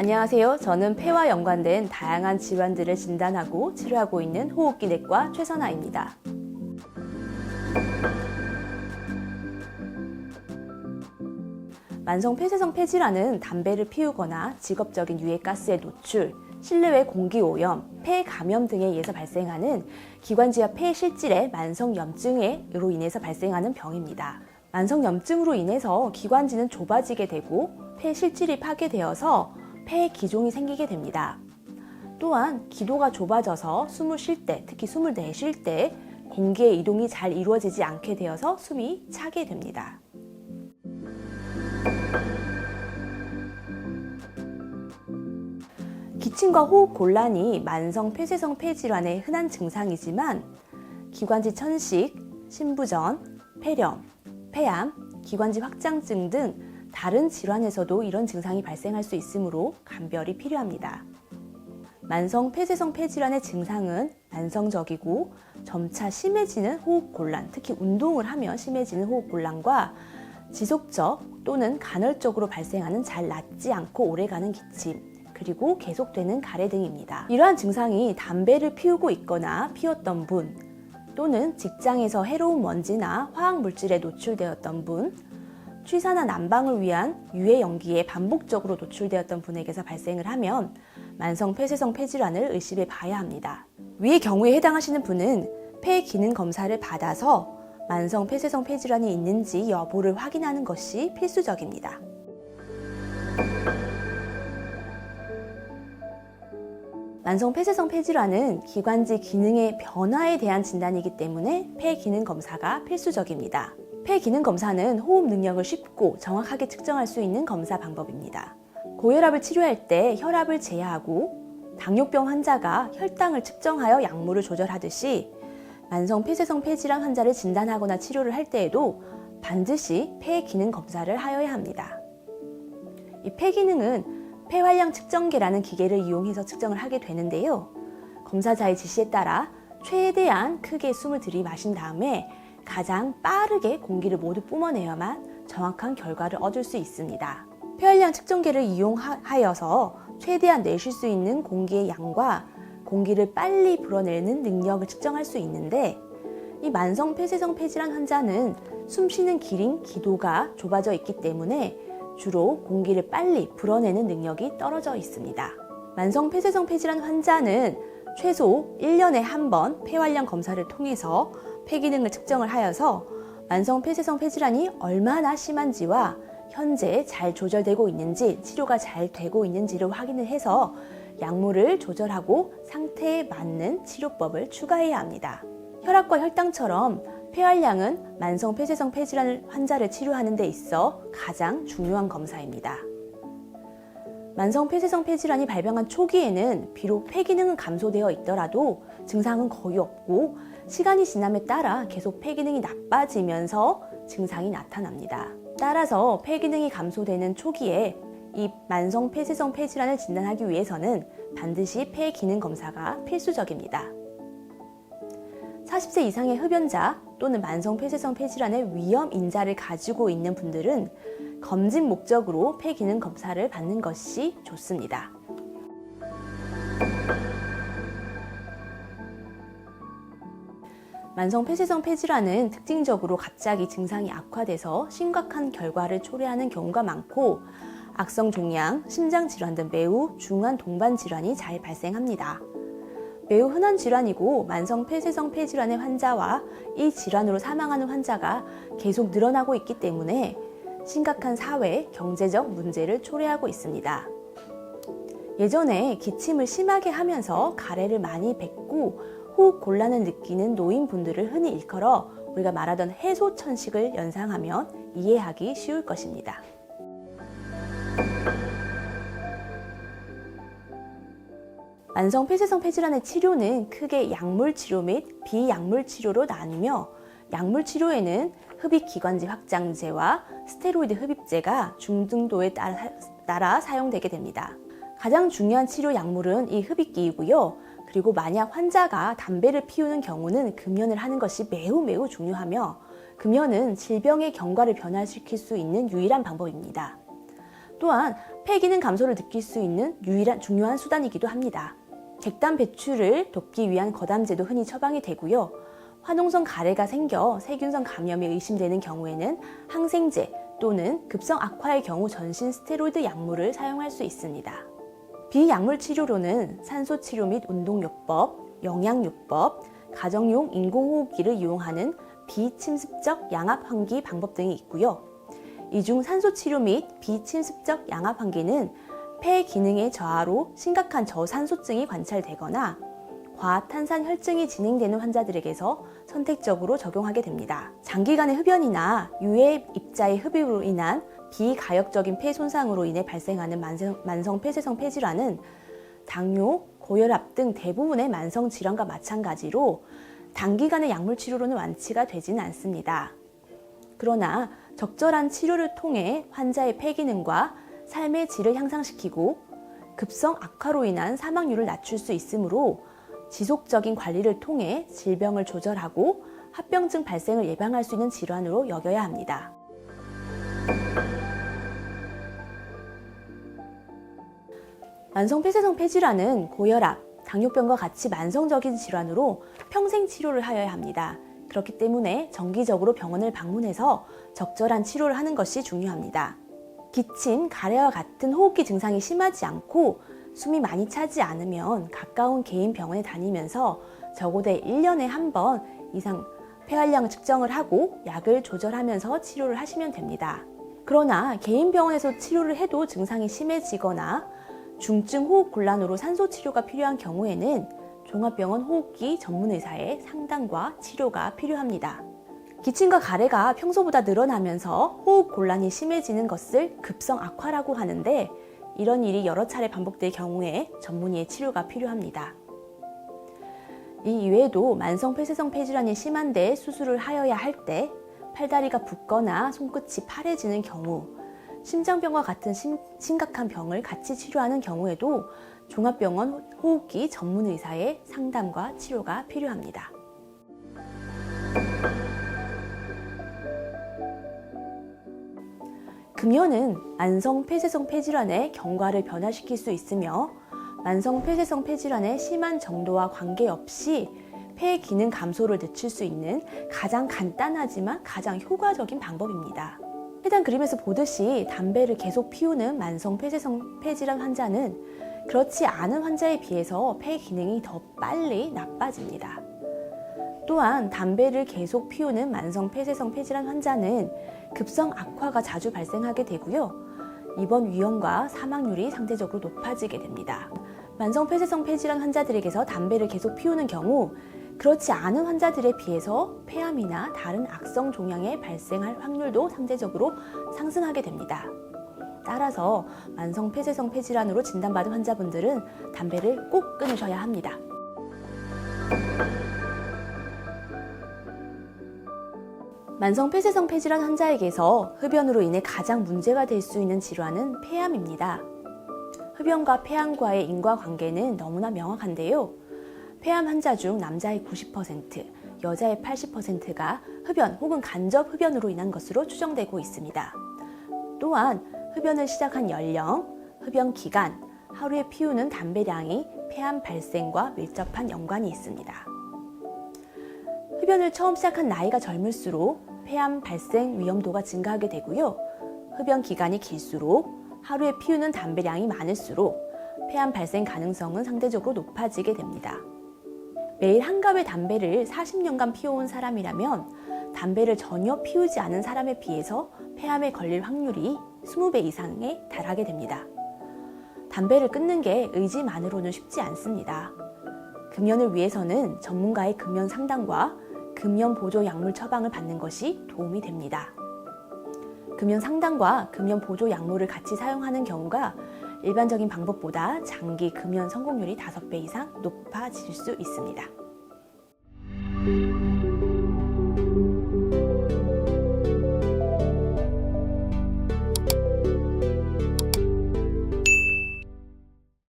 안녕하세요. 저는 폐와 연관된 다양한 질환들을 진단하고 치료하고 있는 호흡기내과 최선아입니다. 만성 폐쇄성 폐질환은 담배를 피우거나 직업적인 유해가스의 노출, 실내외 공기오염, 폐 감염 등에 의해서 발생하는 기관지와 폐 실질의 만성 염증으로 인해서 발생하는 병입니다. 만성 염증으로 인해서 기관지는 좁아지게 되고 폐 실질이 파괴되어서 폐 기종이 생기게 됩니다. 또한 기도가 좁아져서 숨을 쉴 때, 특히 숨을 내쉴 때 공기의 이동이 잘 이루어지지 않게 되어서 숨이 차게 됩니다. 기침과 호흡 곤란이 만성 폐쇄성 폐질환의 흔한 증상이지만 기관지 천식, 신부전, 폐렴, 폐암, 기관지 확장증 등 다른 질환에서도 이런 증상이 발생할 수 있으므로 감별이 필요합니다. 만성 폐쇄성 폐질환의 증상은 만성적이고 점차 심해지는 호흡 곤란, 특히 운동을 하면 심해지는 호흡 곤란과 지속적 또는 간헐적으로 발생하는 잘 낫지 않고 오래가는 기침, 그리고 계속되는 가래 등입니다. 이러한 증상이 담배를 피우고 있거나 피웠던 분, 또는 직장에서 해로운 먼지나 화학물질에 노출되었던 분, 취사나 난방을 위한 유해 연기에 반복적으로 노출되었던 분에게서 발생을 하면 만성 폐쇄성 폐질환을 의심해 봐야 합니다. 위의 경우에 해당하시는 분은 폐 기능 검사를 받아서 만성 폐쇄성 폐질환이 있는지 여부를 확인하는 것이 필수적입니다. 만성 폐쇄성 폐질환은 기관지 기능의 변화에 대한 진단이기 때문에 폐 기능 검사가 필수적입니다. 폐 기능 검사는 호흡 능력을 쉽고 정확하게 측정할 수 있는 검사 방법입니다. 고혈압을 치료할 때 혈압을 제하고 당뇨병 환자가 혈당을 측정하여 약물을 조절하듯이 만성 폐쇄성 폐질환 환자를 진단하거나 치료를 할 때에도 반드시 폐 기능 검사를 하여야 합니다. 이 폐 기능은 폐활량 측정계라는 기계를 이용해서 측정을 하게 되는데요. 검사자의 지시에 따라 최대한 크게 숨을 들이마신 다음에 가장 빠르게 공기를 모두 뿜어내야만 정확한 결과를 얻을 수 있습니다. 폐활량 측정계를 이용하여서 최대한 내쉴 수 있는 공기의 양과 공기를 빨리 불어내는 능력을 측정할 수 있는데 이 만성 폐쇄성 폐질환 환자는 숨쉬는 길인 기도가 좁아져 있기 때문에 주로 공기를 빨리 불어내는 능력이 떨어져 있습니다. 만성 폐쇄성 폐질환 환자는 최소 1년에 한 번 폐활량 검사를 통해서 폐 기능을 측정을 하여서 만성 폐쇄성 폐질환이 얼마나 심한지와 현재 잘 조절되고 있는지, 치료가 잘 되고 있는지를 확인을 해서 약물을 조절하고 상태에 맞는 치료법을 추가해야 합니다. 혈압과 혈당처럼 폐활량은 만성 폐쇄성 폐질환 환자를 치료하는 데 있어 가장 중요한 검사입니다. 만성 폐쇄성 폐질환이 발병한 초기에는 비록 폐 기능은 감소되어 있더라도 증상은 거의 없고 시간이 지남에 따라 계속 폐 기능이 나빠지면서 증상이 나타납니다. 따라서 폐 기능이 감소되는 초기에 이 만성 폐쇄성 폐질환을 진단하기 위해서는 반드시 폐 기능 검사가 필수적입니다. 40세 이상의 흡연자 또는 만성 폐쇄성 폐질환의 위험 인자를 가지고 있는 분들은 검진 목적으로 폐 기능 검사를 받는 것이 좋습니다. 만성 폐쇄성 폐질환은 특징적으로 갑자기 증상이 악화돼서 심각한 결과를 초래하는 경우가 많고 악성 종양, 심장 질환 등 매우 중한 동반 질환이 잘 발생합니다. 매우 흔한 질환이고 만성 폐쇄성 폐질환의 환자와 이 질환으로 사망하는 환자가 계속 늘어나고 있기 때문에 심각한 사회, 경제적 문제를 초래하고 있습니다. 예전에 기침을 심하게 하면서 가래를 많이 뱉고 호흡 곤란을 느끼는 노인분들을 흔히 일컬어 우리가 말하던 해소천식을 연상하면 이해하기 쉬울 것입니다. 만성 폐쇄성 폐질환의 치료는 크게 약물 치료 및 비약물 치료로 나뉘며 약물 치료에는 흡입기관지 확장제와 스테로이드 흡입제가 중등도에 따라 사용되게 됩니다. 가장 중요한 치료 약물은 이 흡입기이고요. 그리고 만약 환자가 담배를 피우는 경우는 금연을 하는 것이 매우 중요하며 금연은 질병의 경과를 변화시킬 수 있는 유일한 방법입니다. 또한 폐 기능 감소를 느낄 수 있는 유일한 중요한 수단이기도 합니다. 객단 배출을 돕기 위한 거담제도 흔히 처방이 되고요. 화농성 가래가 생겨 세균성 감염이 의심되는 경우에는 항생제 또는 급성 악화의 경우 전신 스테로이드 약물을 사용할 수 있습니다. 비약물 치료로는 산소 치료 및 운동요법, 영양요법, 가정용 인공호흡기를 이용하는 비침습적 양압 환기 방법 등이 있고요. 이 중 산소 치료 및 비침습적 양압 환기는 폐 기능의 저하로 심각한 저산소증이 관찰되거나 과탄산 혈증이 진행되는 환자들에게서 선택적으로 적용하게 됩니다. 장기간의 흡연이나 유해 입자의 흡입으로 인한 비가역적인 폐 손상으로 인해 발생하는 만성 폐쇄성 폐질환은 당뇨, 고혈압 등 대부분의 만성 질환과 마찬가지로 단기간의 약물 치료로는 완치가 되지는 않습니다. 그러나 적절한 치료를 통해 환자의 폐 기능과 삶의 질을 향상시키고 급성 악화로 인한 사망률을 낮출 수 있으므로 지속적인 관리를 통해 질병을 조절하고 합병증 발생을 예방할 수 있는 질환으로 여겨야 합니다. 만성 폐쇄성 폐질환은 고혈압, 당뇨병과 같이 만성적인 질환으로 평생 치료를 하여야 합니다. 그렇기 때문에 정기적으로 병원을 방문해서 적절한 치료를 하는 것이 중요합니다. 기침, 가래와 같은 호흡기 증상이 심하지 않고 숨이 많이 차지 않으면 가까운 개인 병원에 다니면서 적어도 1년에 한 번 이상 폐활량을 측정을 하고 약을 조절하면서 치료를 하시면 됩니다. 그러나 개인 병원에서 치료를 해도 증상이 심해지거나 중증 호흡 곤란으로 산소 치료가 필요한 경우에는 종합병원 호흡기 전문의사의 상담과 치료가 필요합니다. 기침과 가래가 평소보다 늘어나면서 호흡 곤란이 심해지는 것을 급성 악화라고 하는데 이런 일이 여러 차례 반복될 경우에 전문의의 치료가 필요합니다. 이 이외에도 만성 폐쇄성 폐질환이 심한데 수술을 하여야 할 때, 팔다리가 붓거나 손끝이 파래지는 경우, 심장병과 같은 심각한 병을 같이 치료하는 경우에도 종합병원 호흡기 전문의사의 상담과 치료가 필요합니다. 금연은 만성 폐쇄성 폐질환의 경과를 변화시킬 수 있으며 만성 폐쇄성 폐질환의 심한 정도와 관계없이 폐 기능 감소를 늦출 수 있는 가장 간단하지만 가장 효과적인 방법입니다. 해당 그림에서 보듯이 담배를 계속 피우는 만성 폐쇄성 폐질환 환자는 그렇지 않은 환자에 비해서 폐 기능이 더 빨리 나빠집니다. 또한 담배를 계속 피우는 만성 폐쇄성 폐질환 환자는 급성 악화가 자주 발생하게 되고요. 입원 위험과 사망률이 상대적으로 높아지게 됩니다. 만성 폐쇄성 폐질환 환자들에게서 담배를 계속 피우는 경우 그렇지 않은 환자들에 비해서 폐암이나 다른 악성 종양의 발생할 확률도 상대적으로 상승하게 됩니다. 따라서 만성 폐쇄성 폐질환으로 진단받은 환자분들은 담배를 꼭 끊으셔야 합니다. 만성 폐쇄성 폐질환 환자에게서 흡연으로 인해 가장 문제가 될 수 있는 질환은 폐암입니다. 흡연과 폐암과의 인과관계는 너무나 명확한데요. 폐암 환자 중 남자의 90%, 여자의 80%가 흡연 혹은 간접 흡연으로 인한 것으로 추정되고 있습니다. 또한 흡연을 시작한 연령, 흡연 기간, 하루에 피우는 담배량이 폐암 발생과 밀접한 연관이 있습니다. 흡연을 처음 시작한 나이가 젊을수록 폐암 발생 위험도가 증가하게 되고요. 흡연 기간이 길수록 하루에 피우는 담배량이 많을수록 폐암 발생 가능성은 상대적으로 높아지게 됩니다. 매일 한갑의 담배를 40년간 피워온 사람이라면 담배를 전혀 피우지 않은 사람에 비해서 폐암에 걸릴 확률이 20배 이상에 달하게 됩니다. 담배를 끊는 게 의지만으로는 쉽지 않습니다. 금연을 위해서는 전문가의 금연 상담과 금연 보조 약물 처방을 받는 것이 도움이 됩니다. 금연 상담과 금연 보조 약물을 같이 사용하는 경우가 일반적인 방법보다 장기 금연 성공률이 5배 이상 높아질 수 있습니다.